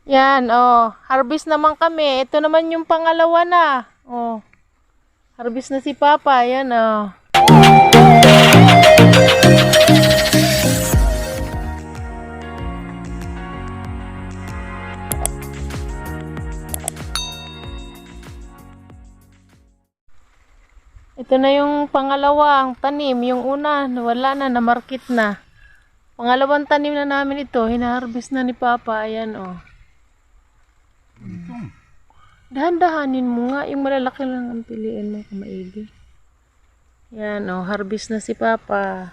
Yan, oh. Harvest naman kami. Ito naman yung pangalawa na. Oh. Harvest na si Papa. Yan, oh. Ito na yung pangalawang tanim. Yung una, wala na, namarket na. Pangalawang tanim na namin ito. Hinaharvest na ni Papa. Ayan, oh. Dahan-dahanin mo nga. Yung malalaki lang ang piliin mo kung maigi. Yan, oh. Harvest na si Papa.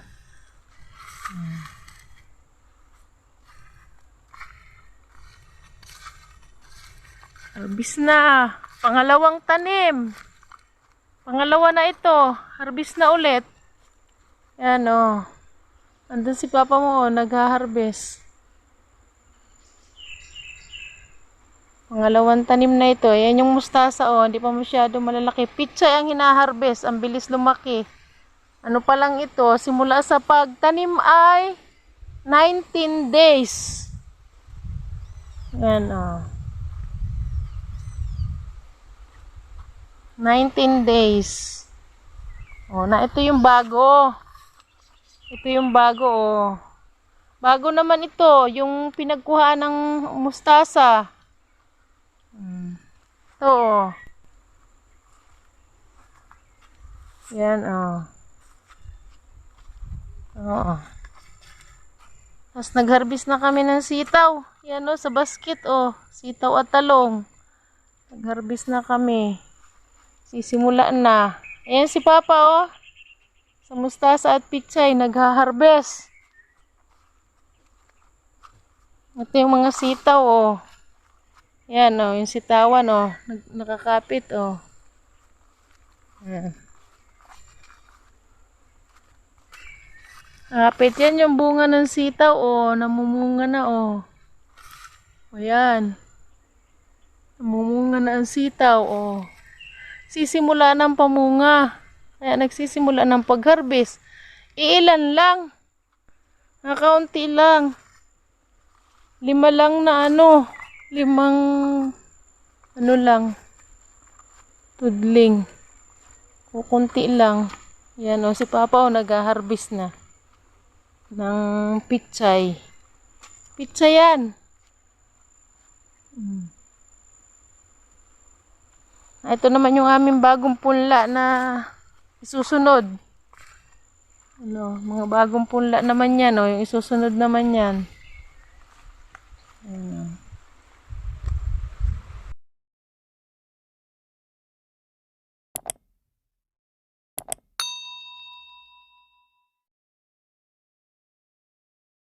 Harvest na. Pangalawang tanim. Pangalawa na ito. Harvest na ulit. Yan, oh. Andun si Papa mo, oh, nag-harvest. Pangalawang tanim na ito. Yan yung mustasa, oh. Hindi pa masyado malalaki. Pichay ang hinaharvest. Ang bilis lumaki. Ano pa lang ito? Simula sa pagtanim ay 19 days. Yan, oh. 19 days. Oh, na ito yung bago. Ito yung bago, oh. Bago naman ito, yung pinagkuhaan ng mustasa. Ito, oh. Yan, oh. Oo. Tapos nag-harvest na kami ng sitaw. Yan, oh, sa basket, oh. Sitaw at talong. Nag-harvest na kami. Sisimula na. Ayan si Papa, oh. Sa mustasa at pichay, nag-harvest. Ito yung mga sitaw, oh. Yan, oh. Yung sitawan, oh. Nakakapit, oh. Yan. Nakakapit yan yung bunga ng sitaw, oh. Namumunga na, oh. O yan. Namumunga na ang sitaw, oh. Sisimula ng pamunga. Kaya nagsisimula ng pag-harvest. Iilan lang. Nakaunti lang. 5 lang na ano. 5 ano lang. Tudling. Kukunti lang. Yan, o. Si Papa, o, nag-harvest na. Ng pichay. Pichay yan. Ito naman yung aming bagong punla na isusunod. Ano, mga bagong punla naman yan, oh, yung isusunod naman yan.